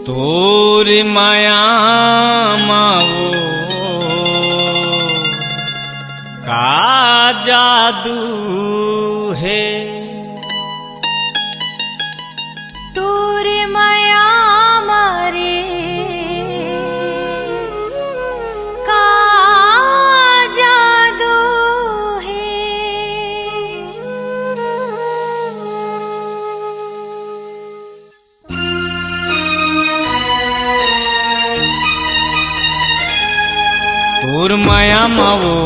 तोर माया मावो का जादू है। तोर माया मारे का जादू है। तोर माया मावो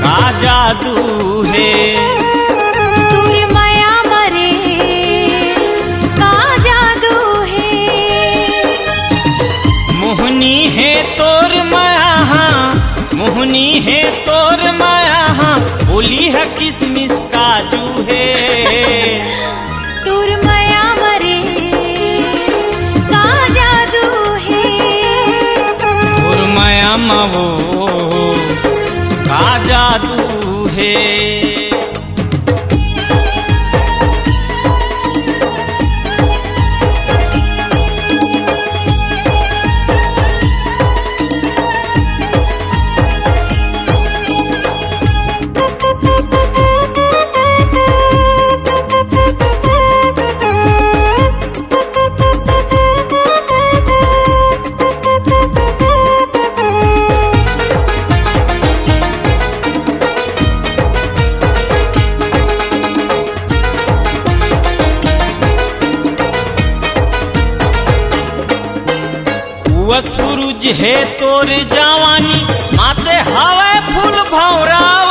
का जादू है। तोर माया मारे का जादू है। मोहनी है तोर माया, मोहनी है तोर माया, बोली है किसमिस काजू है। तोर माया मारे का जादू है। तोर माया मावो का जादू है। सूरज है तोर जवानी, माते हवा फूल भौराओ।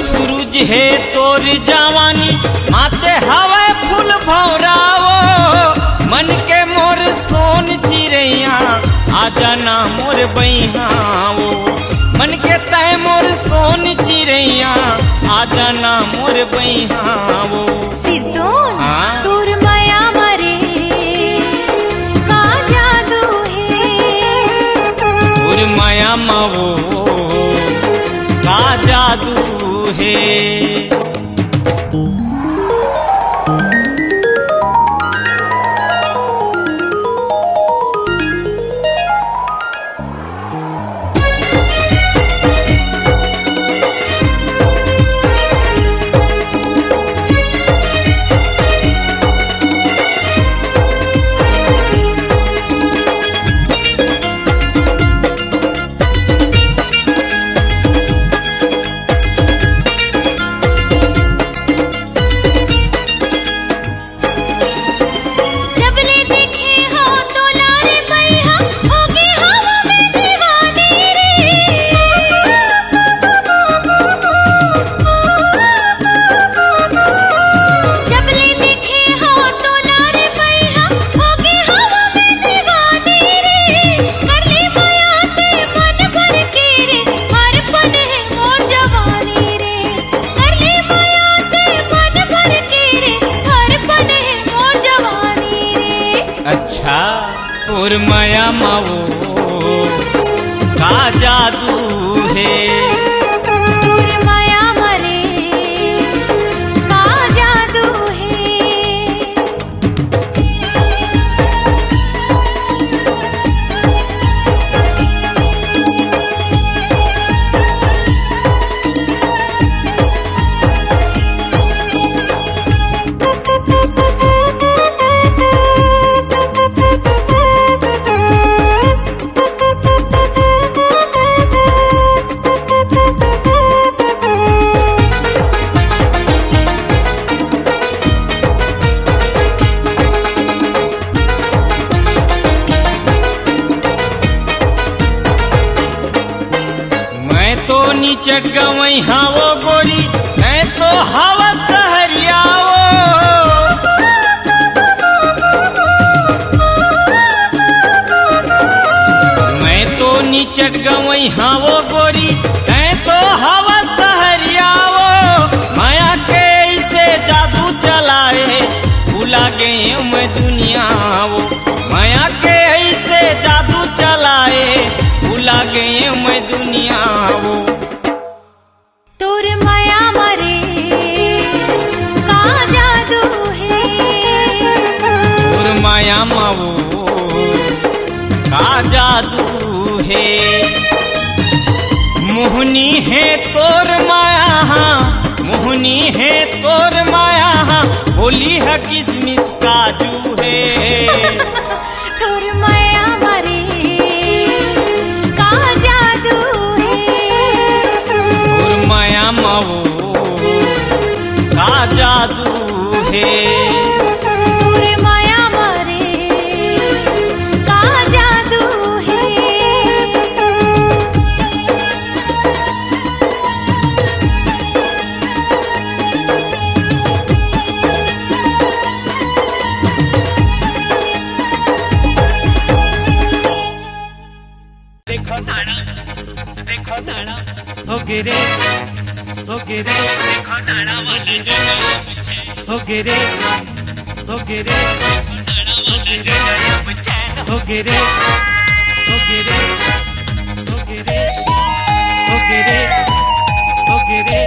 सूरज है तोर जवानी, माते हवा फूल भौराओ। मन के मोर सोन चिड़ैया आजा ना मोर बहिहाओ। मन के तय मोर सोन चिड़ैया आजा ना मोर बहिहाओ। सिरदोन तोर माया मारे का जादू है। तोर माया मावो का जादू है। अच्छा तोर माया मावो का जादू है। तोर माया मारे का जादू है। चट गवई हावो गोरी, मैं तो हवा सहरियाओ। मैं तो निचट गवई हावो गोरी, मैं तो हवा सहरियाओ। माया के ऐसे जादू चलाए भुला गए मैं दुनियाओ। माया के ऐसे जादू चलाए भुला गए मैं दुनियाओ। तोर माया मारे माया मावो का जादू है। मोहनी है तोर माया, मोहनी है तोर माया, होली है किसमिस काजू है। तोर माया मरे का जादू है। तोर माया मावो का जादू है। तोर माया मरे का जादू है। देखो नाड़ा हो गिरे हो गिरे, देखो नाड़ा वाला जगह हो गिरे हो गिरे हो गिरे हो गिरे हो गिरे हो गिरे हो गिरे हो गिरे।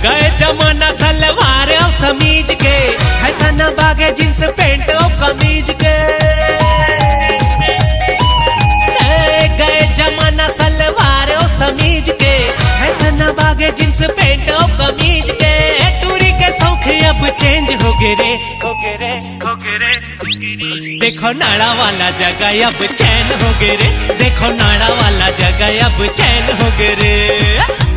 गए जमाना सलवार और समीज के, फैशन बागे जींस पैंट और कमीज के। गए जमाना सलवार और समीज के, फैशन बागे जींस पैंट और कमीज के। टूरी के शौक अब चेंज हो गए रे, हो गए रे, हो गए रे। देखो नाड़ा वाला जगह अब चैन हो गए रे, देखो नाड़ा वाला जगह अब चैन हो गए रे।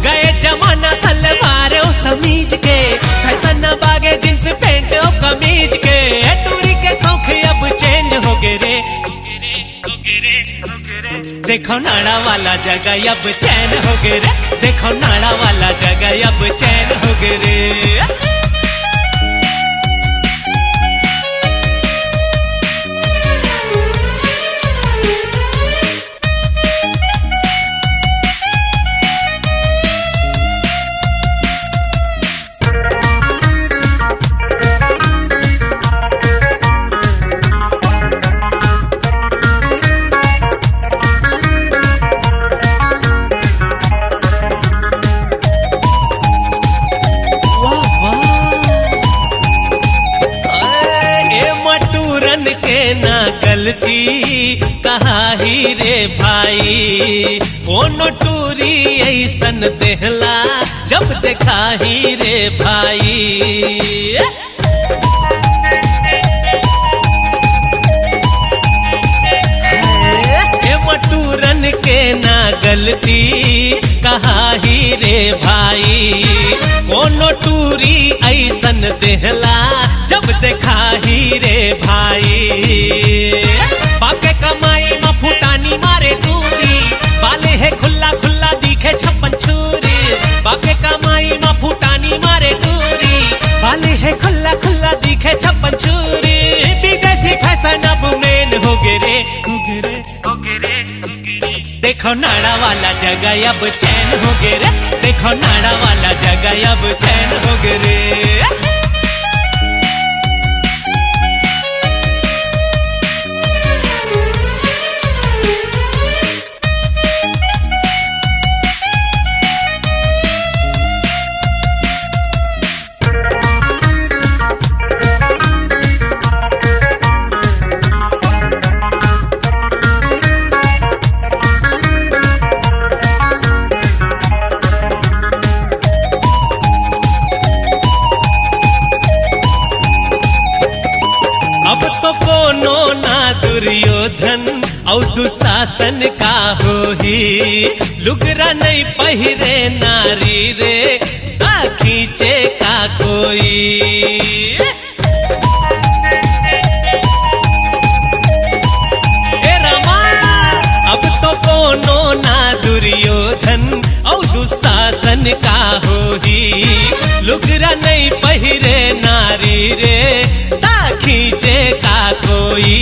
गए जमाना सलवार और समीज के, फैशन बागे जींस पैंट और कमीज के। टूरी के शौक अब चेंज हो गए रे, देखो नाड़ा वाला जगह अब चैन हो गए रे, देखो नाड़ा वाला जगह अब चैन हो गए रे। ना गलती कहा ही रे भाई, कोनो टूरी ऐसन देहला जब देखा ही रे भाई। मटूरन के ना गलती कहा ही रे भाई, कोनो टूरी ऐसन देहला जब देखा ही रे भाई। बाके कमाई में फुटानी मारे टूरी, बाले है खुला खुला दिखे छप्पन छुरी। बाके कमाई में फुटानी मारे टूरी, बाले है खुला खुला दिखे छप्पन छुरी। विदेशी फैशन अब मेन हो गए रे, हो गए रे, हो गए रे, हो गए रे। देखो नाड़ा वाला जगह अब चैन हो गए रे, देखो नाड़ा वाला जगह अब चैन हो गए रे। अब तो कोनो ना दुर्योधन और दुशासन का हो ही, लुगरा नहीं पहिरे नारी रे ता खींचे का कोई। ए रामा अब तो कोनो ना दुर्योधन और दुशासन का हो ही, लुगरा नहीं पहिरे नारी रे खींचे का कोई।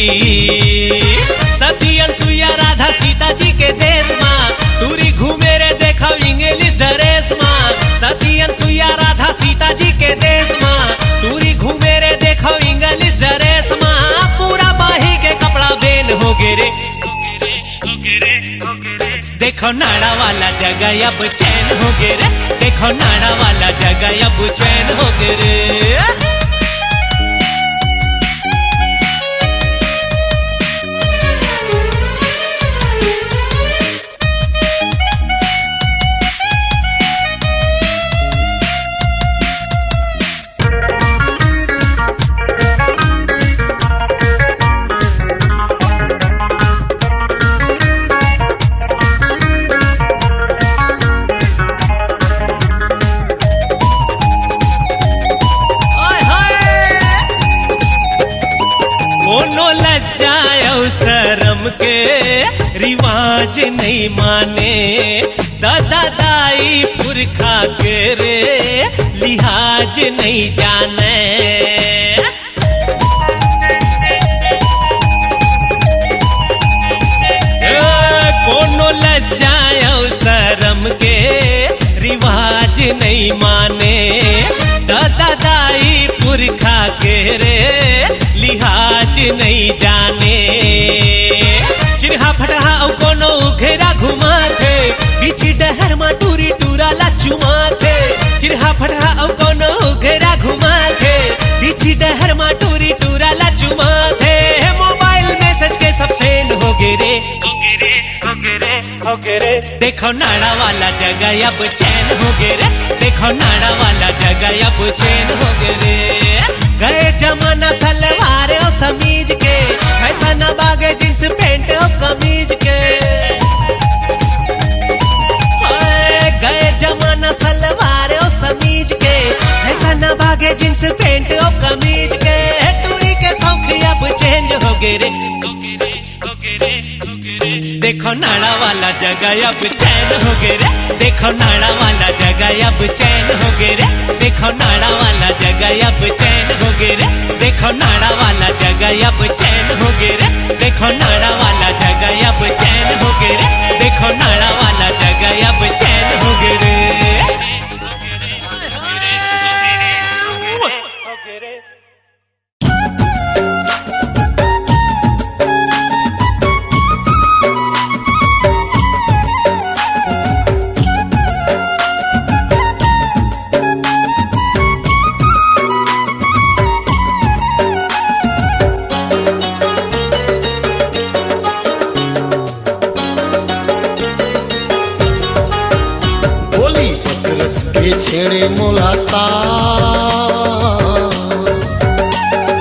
सती अनसुईया राधा सीता जी के देश माँ, टूरी घूमे रे देखा इंग्लिश ड्रेस माँ। सती अनसुईया राधा सीता जी के देश माँ, टूरी घूमे रे देखा इंग्लिश ड्रेस माँ। पूरा बाही के कपड़ा बेन हो गए रे, देखो नाड़ा वाला जगह अब चैन हो गए रे, देखो नाड़ा वाला जगह अब चैन हो गए रे। रिवाज नहीं माने, दादा दाई पुरखा के रे लिहाज नहीं जाने। कोनो लज्जा और शर्म के रिवाज नहीं माने, दादा दाई पुरखा के रे लिहाज नहीं जाने। चिरहा फटहा औ कोनो घेरा घुमा थे, बीच डहर मा टूरी टूरा ला चुमा थे। चिरहा फटहा औ कोनो घेरा घुमा थे, बीच डहर मा टूरी टूरा ला चुमा थे। मोबाइल मैसेज के सब सेंड हो गए रे, हो गए रे। देखो नाड़ा वाला जगह अब चैन हो गए रे, देखो नाड़ा वाला जगह अब चैन हो गए रे। गए जमाना सलवार और समीज के, ऐसा न बागे जींस पैंट और कमीज के। गए जमाना सलवार और समीज के, ऐसा न बागे जींस पैंट और कमीज के। टूरी के शौक अब चेंज हो गए रे, देखो नाड़ा वाला जगह अब चैन हो गए रे, देखो नाड़ा वाला जगह अब चैन हो गए रे। देखो नाड़ा वाला जगह अब चैन हो गए रे, देखो नाड़ा वाला जगह अब चैन हो गए रे। देखो नाड़ा वाला जगह अब चैन हो गए रे, देखो नाड़ा वाला जगह अब चैन हो गए रे। छेड़े मुलाता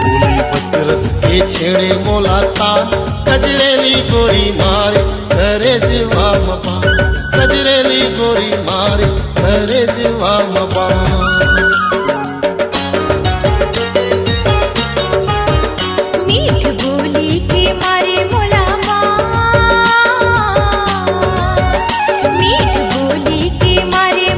बोली बदरस के छेड़े मुलाता, कजरेली गोरी मारे करे जीवा मबा, कजरेली गोरी मारे करे जीवा मबा। मीठ बोली के मारे मुलामा, मीठ बोली के मारे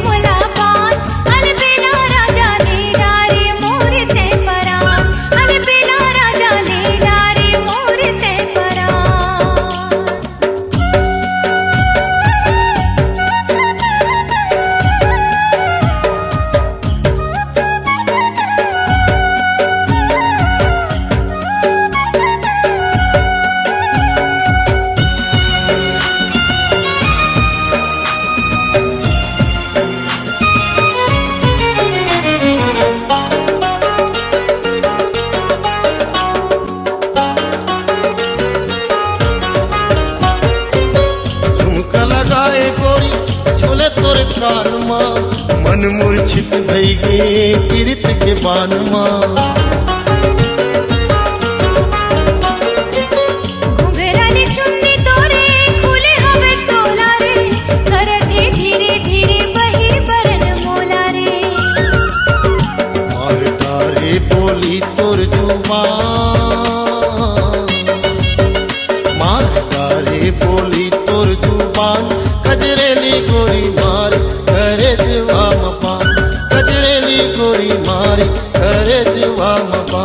मन मूर्छित भई गे पीरित के बान मां। घुंघराली चुन्नी तोरे खुले हवे तोला रे, करते धीरे धीरे बही बरन मोला रे। मार डारे बोली तोर जुबान, मार डारे बोली तोर जुबान, कजरेली गोरी मार करे जीवा मपा, कजरेली गोरी मारी करे जीवा मपा।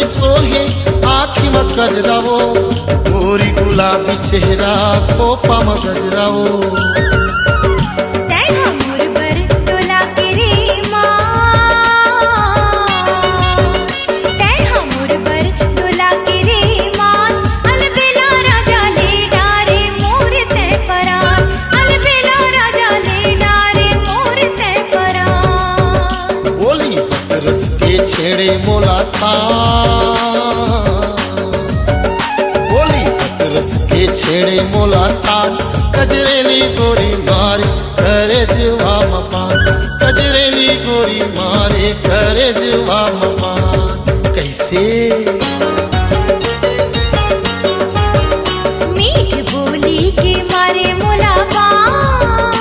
सोहे आँखी में गजरावो, गोरी गुलाबी चेहरा खोपा में गजरावो। अलबेला राजा ले डारे मोर ते परा। छेड़े मोला तान, बोली पतरस के छेड़े मोला तान, कजरेली गोरी मारे करे जुआ मपान, कजरेली गोरी मारे करे जुआ मपान। कैसे मीठ बोली के मारे मोला बान,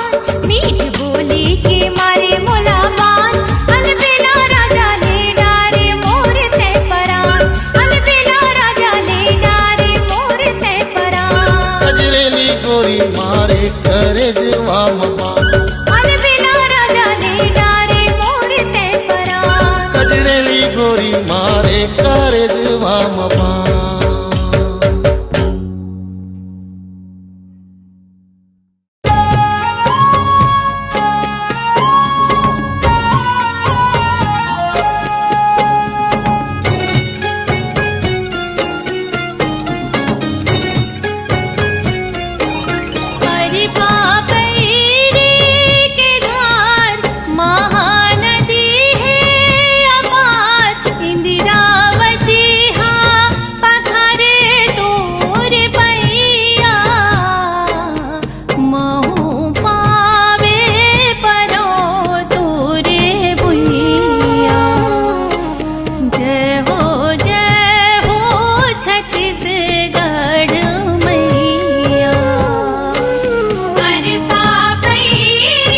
मीठ बोली के मारे मोला बान, अलबेला राजा ले डारे मोर ते परान, अलबेला राजा ले डारे मोर ते परान। कजरेली गोरी मारे करे जुआ मपान, अलबेला राजा ले डारे मोर ते परान। कजरेली गोरी मारे करे जुआ मपान। अरे बाबैरी के धार महानदी है अपार, इंदिरावती हाँ पथरे तोर पैया, महू पावे परो तोरे बुइया। जय हो छत्तीसगढ़ मैया। अरे बाबैरी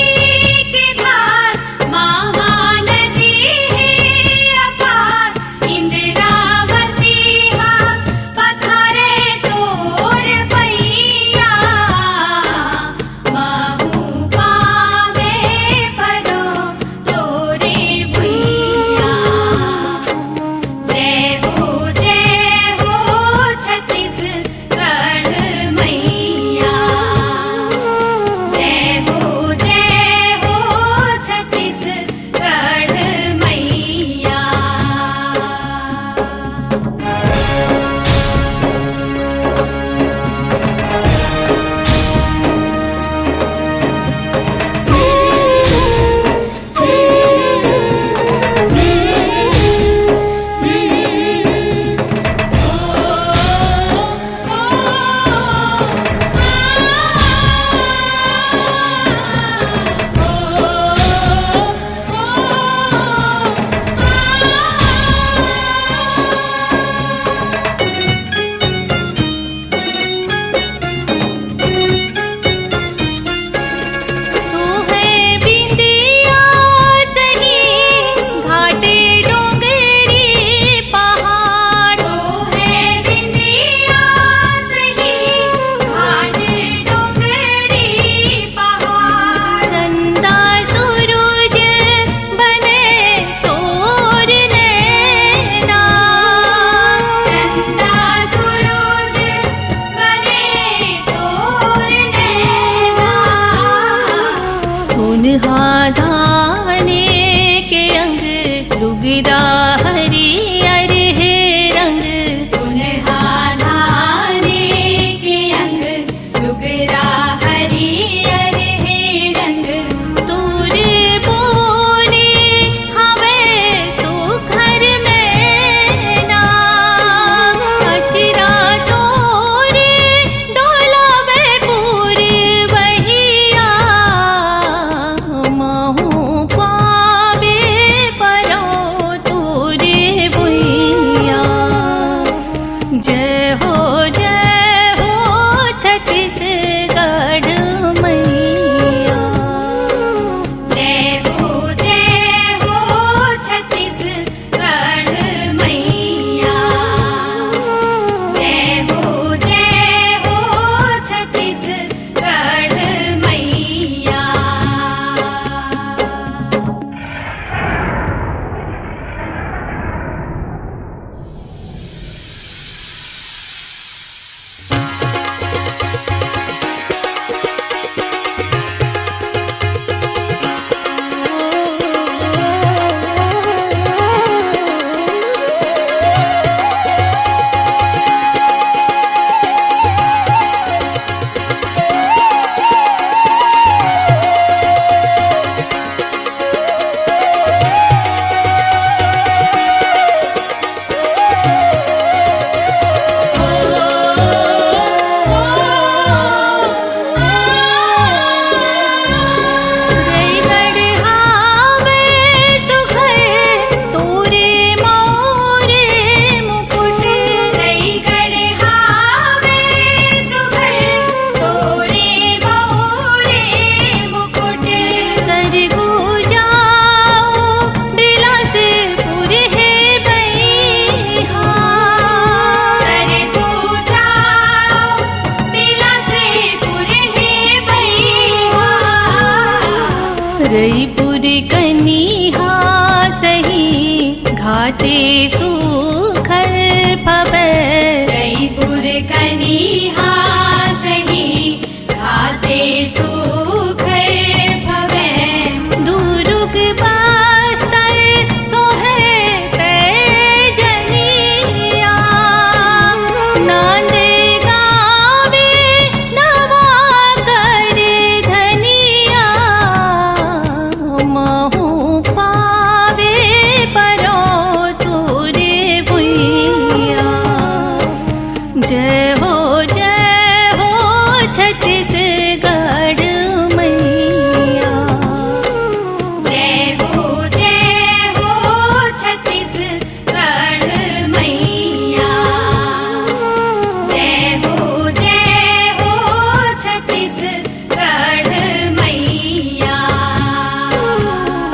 के धार महानदी है अपार, इंदिरावती हाँ पथरे तोर पैया, महू पावे परो तोरे भुइया। जय हो छत्तीसगढ़ मैया। जय हो छत्तीसगढ़ मैया। सोहे बिंदिया सही घाटे डोंगरी पहाड़, सोहे बिंदिया सही घाटे डोंगरी पहाड़। चंदा सूरज बने तोर नैना, चंदा सूरज बने तोर नैना। सुनहा धाने के अंग लुगरा हरियर है रंग, सुनहा धाने के अंग लुगरा हरियर है रंग। तोर बोली हवे सुखर मैना, अचरा तोरे डोलावे पूरी बहिया, महू कनिहा सही घाते सुखर भवे जयपुर कनिहा सही घाते सुखर भवे दुरुग बस्तर सोहे पैजनिया नांद गावे नवा कर धनिया महू पावे परो तोरे भुइया जय हो छत्तीसगढ़ मैया जय हो छत्तीसगढ़ मैया जय हो छत्तीसगढ़ मैया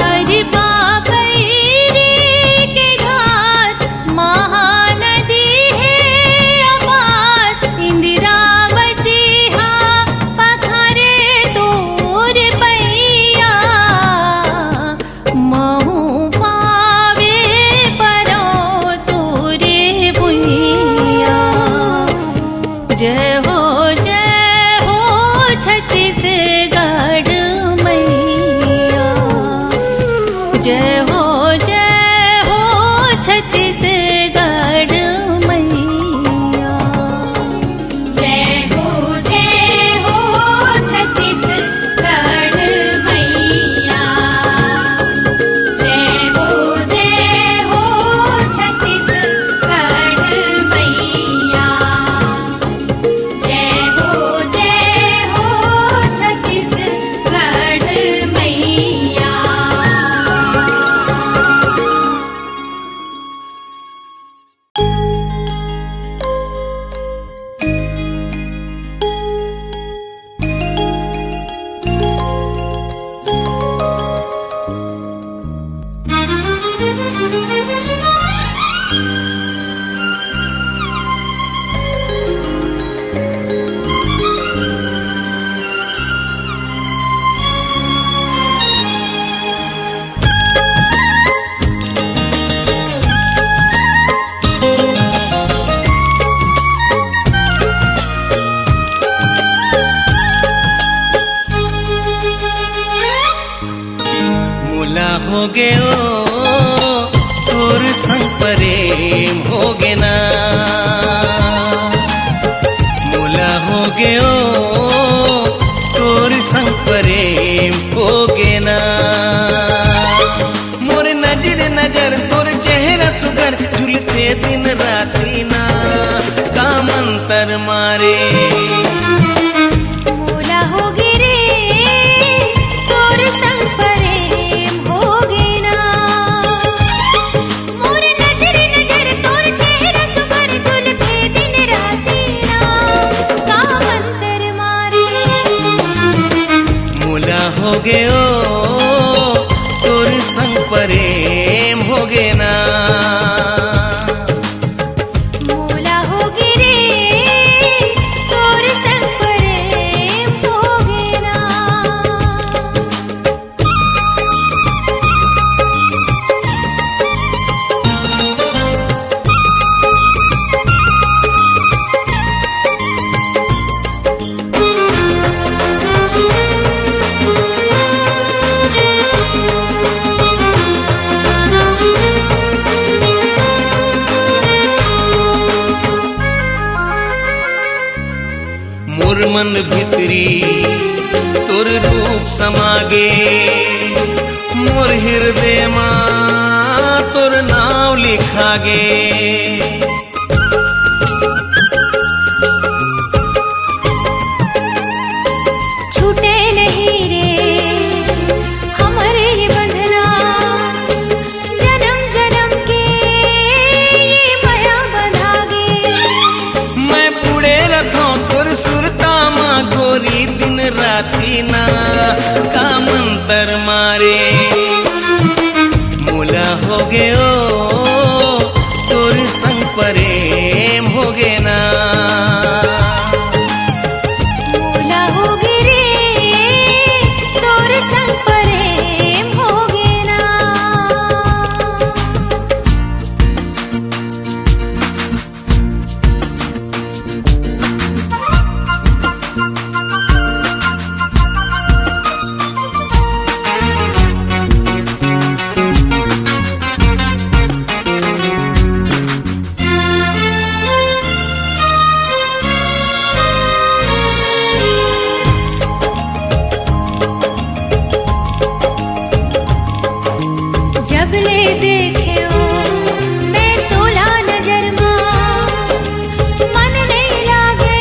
हरि बाबैरी के घाट महानदी है अपार इंदिरावती हा पखारे तोर पैया महू पावे परो तोरे भुइया जय हो छत्तीसगढ़ मैया जय हो छत्तीसगढ़ मैया जय हो छत्तीसगढ़ मैया जय हो छत्तीसगढ़ मैया जय हो छत्तीसगढ़ मैया मुला हो गयो तोर संग प्रेम हो गे ना मुला हो गयो तोर संग प्रेम हो गे ना मोर नजर तोर चेहरा सुगर झुलते दिन राती ना का मंतर मारे मोला हो गिरे तोर संग प्रेम होगे ना मोर नजर तोर चेहरा सुगर झुलते दिन राती ना का मंतर मारे मुला हो गयो तोर संग प्रेम हो गे ना मोला हो गिरे तोर संग प्रेम होगे ना मोर मन भितरी तोर रूप समागे मोर हृदय मां तोर नाव लिखागे छूटे नहीं रे हमारे ये बंधना जन्म जन्म के ये माया बंधागे मैं पुड़े रथों तोर सुरता मां गोरी दिन राती ना का मंतर मारे मुला हो गयो तोर संग प्रेम हो गे ना मोला हो गिरे तोर संग प्रेम हो ले देखे ओ मैं तोला नजर मां मन नहीं लागे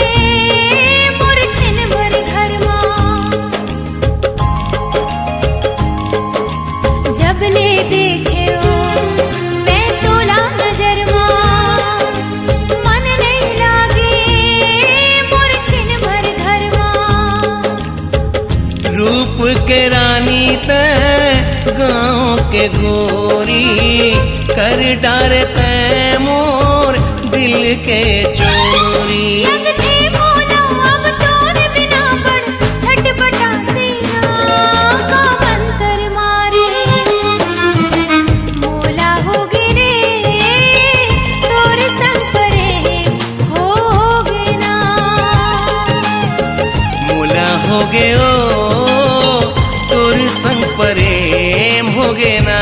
मोर छिन भर घर मां जब ले देखे ओ मैं तोला नजर मां मन नहीं लागे मोर छिन भर घर मां रूप के रानी तै गाँव के गोरी कर डारे तै मोर दिल के चोरी लगते मोला अब तोरे बिना बड़ छटपटा सीना का मंतर मारे मोला हो गिरे तोरे संग परे होगे ना मोला हो गयो तोर संग प्रेम होगे ना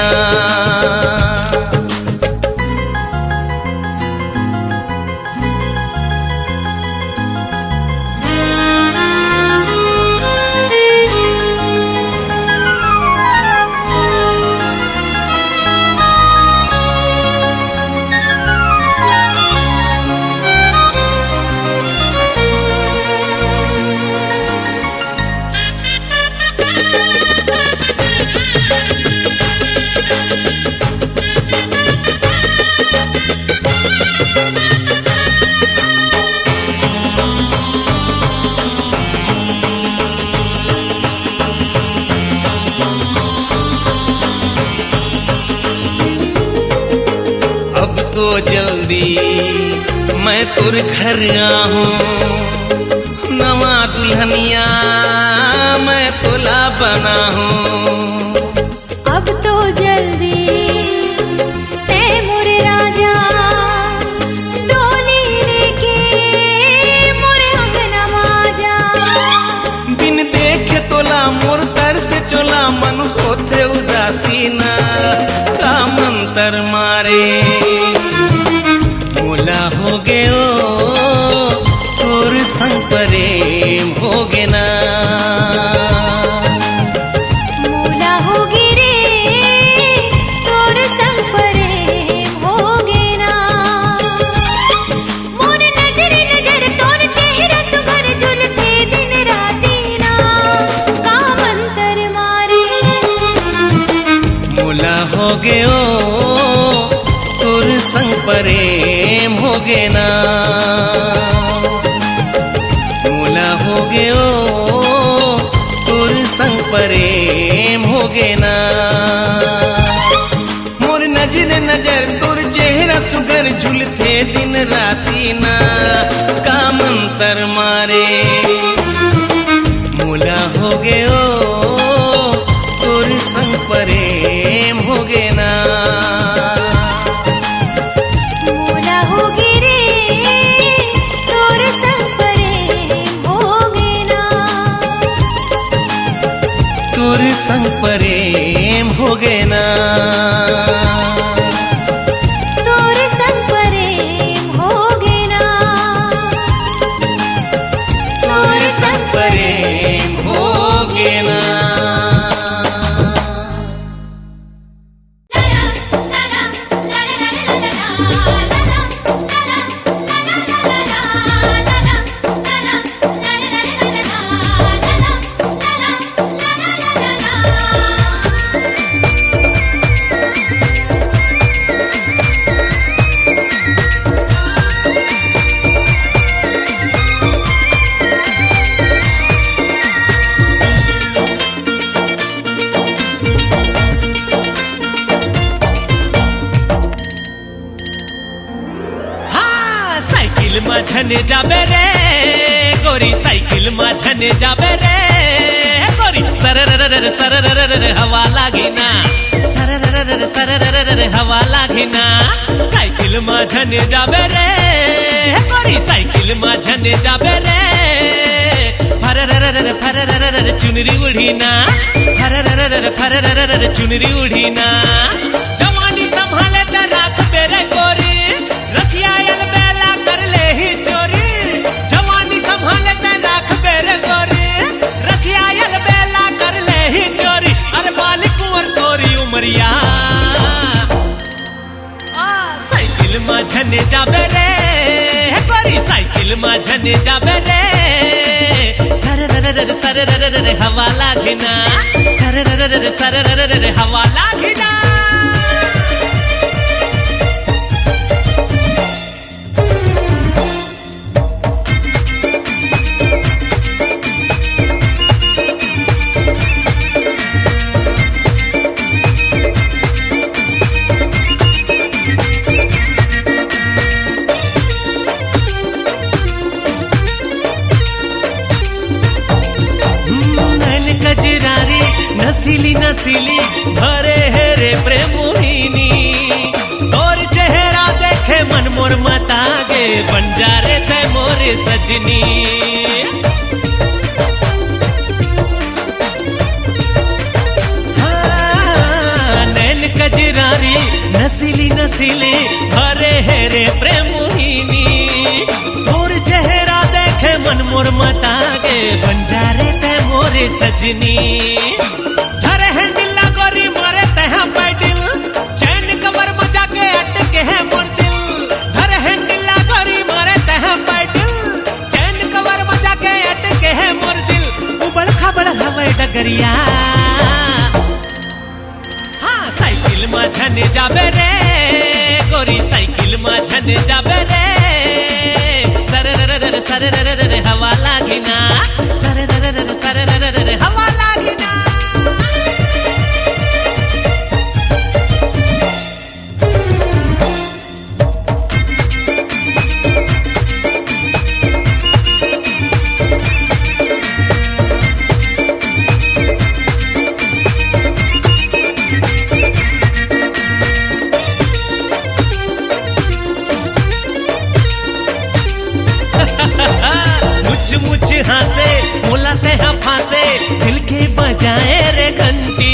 अब तो जल्दी मैं तुर घर आहूं नवा दुल्हनिया मैं तुला बना हूँ अब तो जल्दी ते मोरे राजा डोली लेके मोरे अंगना माजा बिन देखे तोला मोर तर से चोला मन होते उदासी ना का मंतर मारे मोला हो गयो तोर संग प्रेम होगे ना मोला हो गिरे तोर संग प्रेम होगे ना मोर नजर नजर तोर चेहरा सुघर झुलते दिन राती ना का मंतर मारे मोला हो गयो तोर संग प्रेम होगे ना मोला हो गयो तोर संग प्रेम होगे ना मोर नजर नजर तोर चेहरा सुगर झुलते दिन राती ना का मंतर मारे मोला हो गयो तोर संग प्रेम होगे ना मोला हो गिरे तोर संग प्रेम होगे ना तोर संग प्रेम होगे ना तोर संग प्रेम होगे ना तोर संग प्रेम होगे ना साइकिल में झने जाबे रे गोरी साइकिल में झने जाबे रे गोरी सरररर सरररर हवा लागी ना सरररर सरररर हवा लागी ना साइकिल में झने जाबे रे गोरी साइकिल में झने जाबे रे फरररर फरररर चुनरी उड़ी ना फरररर फरररर चुनरी उड़ी ना जवानी संभाले त राख तेरे गोरी रसिया यल बेला कर ले ही चोरी जवानी संभाले त राख तेरे गोरी रसिया यल बेला कर ले ही चोरी अरे बाली कुंवर तोरी उमरिया माझने जाबे रे गोरी सायकल माझने जाबे रे सररररर हवा लागेना सररररर हवा लागेना नसीली नसीली भरे है रे प्रेम मोहिनी और चेहरा देखे मन मोर मतागे बन जा रे थे मोरे सजनी हाँ, नैन कजरारी नसीली नसीली भरे है रे प्रेम मोहिनी और चेहरा देखे मन मोर मतागे बन जा रे थे मोरे सजनी डगरिया हाँ साइकिल माझने जाबे रे गोरी साइकिल माझने जाबे रे सररररर सररररर हवा लागिना सररररर सररररर हवा लागिना मुझ हासे मुलाते हैं फांसे दिल के बजाए रे घंटी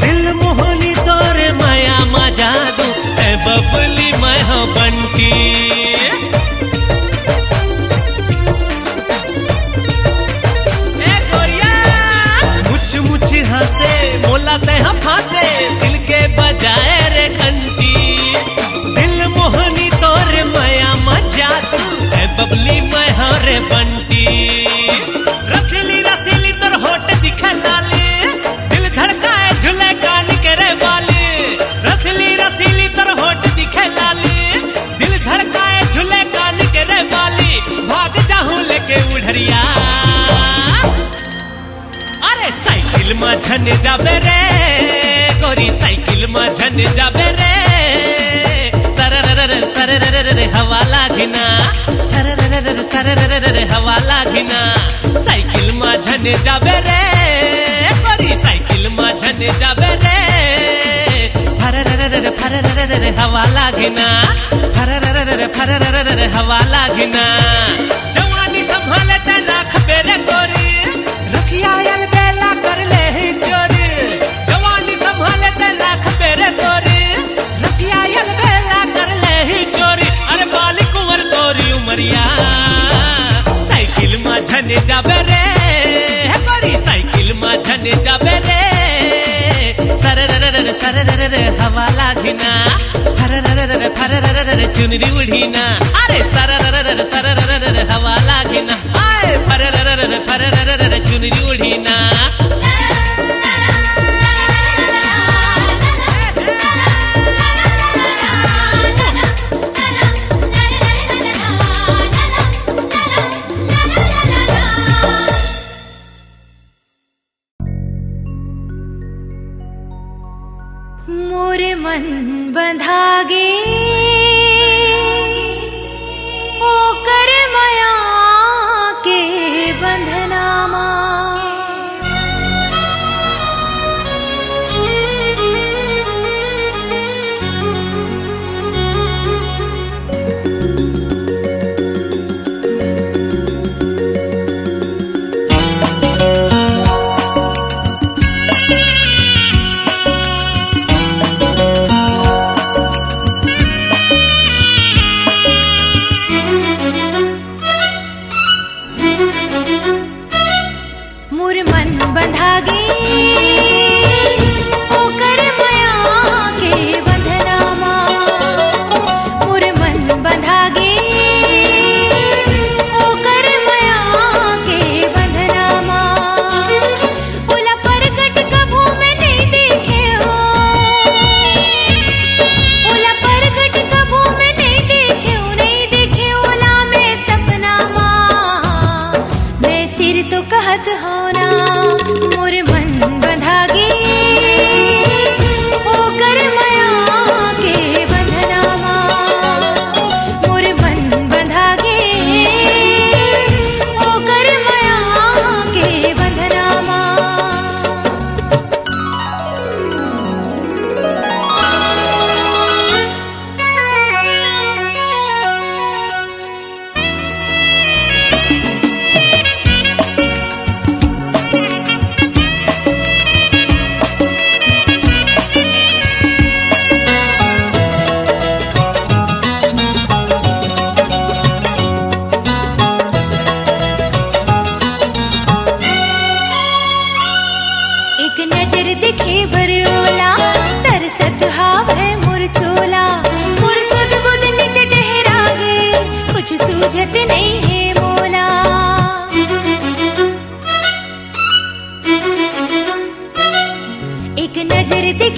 दिल मोहनी तोरे माया मा जादू है बबली मैं हो बंटी मुझ हासे मुलाते हैं फांसे दिल के बजाए रे घंटी दिल मोहनी तोरे माया मा जादू है बबली मैं हो रे बंटी रसीली रसीली तोर होठ दिखे लाली दिल धड़काए झूले कान के रे वाली रसीली रसीली तोर होठ दिखे लाली दिल धड़काए झूले कान के रे वाली भाग जाऊं लेके उड़रिया अरे साइकिल माझने जाबे रे गोरी साइकिल माझने जाबे रे सररररर सररररर हवा लागिना सररररर सररररर हवा लागिना साइकिल माझने जाबे रे गोरी साइकिल माझने जाबे रे फररररर फररररर हवा लागिना फररररर फररररर हवा लागिना जवानी संभाले ते नाख पे रे गोरी रसिया यल बेला कर ले ही चोरी जवानी संभाले ते नाख पे रे गोरी रसिया यल बेला कर ले ही चोरी अरे बाली कुंवर तोरी उमरिया साइकिल माझने जाबे रे गोरी साइकिल माझने जाबे रे सररररर सरररर हवा लागिना फररररर फररररर चुनरी उड़ीना अरे सररररर सररररर हवा लागिना आए फररररर फररररर चुनरी उड़ीना मोर मन बंधागे ओ कर माया के बंधनामा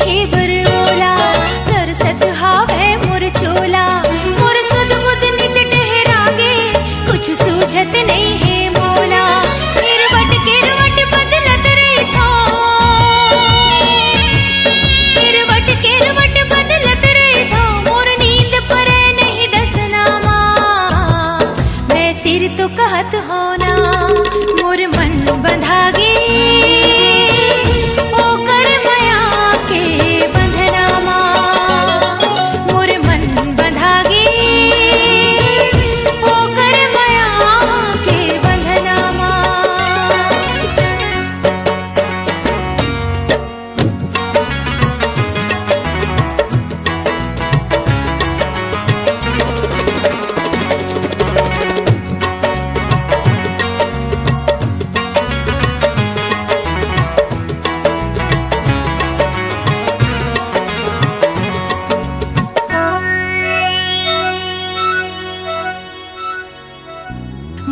के बरओला तरसत हावे मोर चोला मोर सुध बुध निज ठहरागे कुछ सूझत नहीं है मोला किरवट बदलत रही थो किरवट बदलत रही थो मोर नींद पर नहीं दसनामा मैं सिर तो कहत होना मोर मन बंधागे ओ कर माया के बंधनामा मोर मन बंधागे ओ कर माया के बंधनामा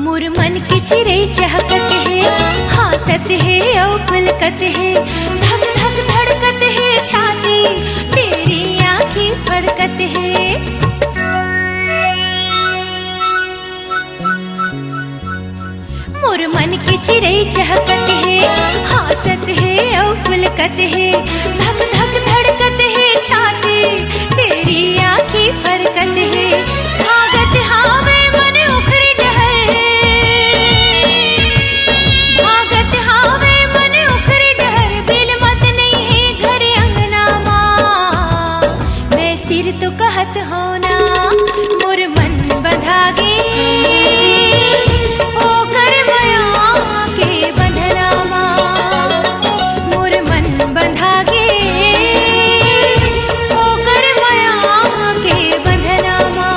मोर मन के चिरे चहकत है हासत है औ पुलकत है धक धक धड़कत है छाती तेरी आँखें फड़कत है मोर मन के चिरे चहकत है हासत है औ पुलकत है धक धक धड़कत है छाती तेरी आँखें फड़कत है भागत हावे मन उखड़ डहर भागत हावे मन उखड़ डहर बिल मत नहीं है घर अंगना माँ मैं सिर तो कहत होना मोर मन बंधागे ओ कर माया के बंधनामा मोर मन बंधागे ओ कर माया के बंधनामा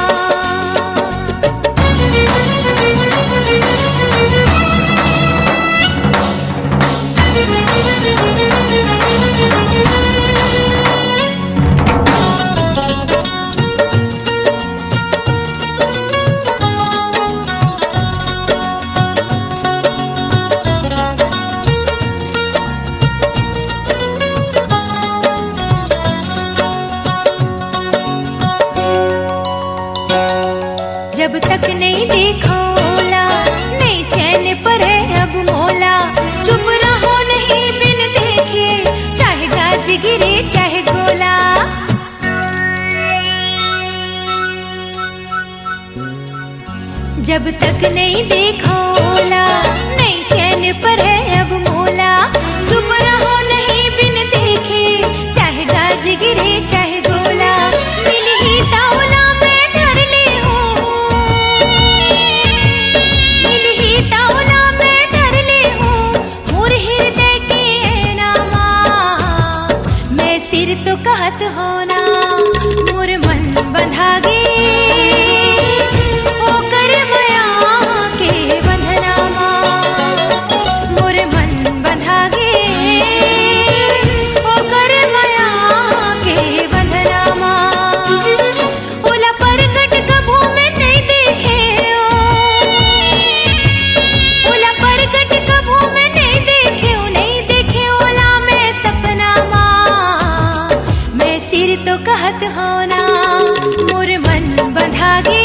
जब तक नहीं देखोला नहीं चैन पर है अब मोला चुप रहो नहीं बिन देखे चाहे गाज गिरे चाहे गोला जब तक नहीं देखोला नहीं चैन पर है अब मोला चुप रहो नहीं बिन देखे चाहे गाज गिरे चाहे गोला मिल ही तावला मैं धर ले हूँ मिल ही तावला मैं धर ले हूँ मोर हृदय के नामा मैं सिर तो कहत होना मोर मन बंधागे ओ कर माया के बंधनामा मोर मन बंधागे ओ कर माया के बंधनामा ओला परगट कभू में नहीं देखे ओला परगट कभू में नहीं देखे ओला मैं सपना माँ मैं सिर तो कहत होना मोर मन बंधागे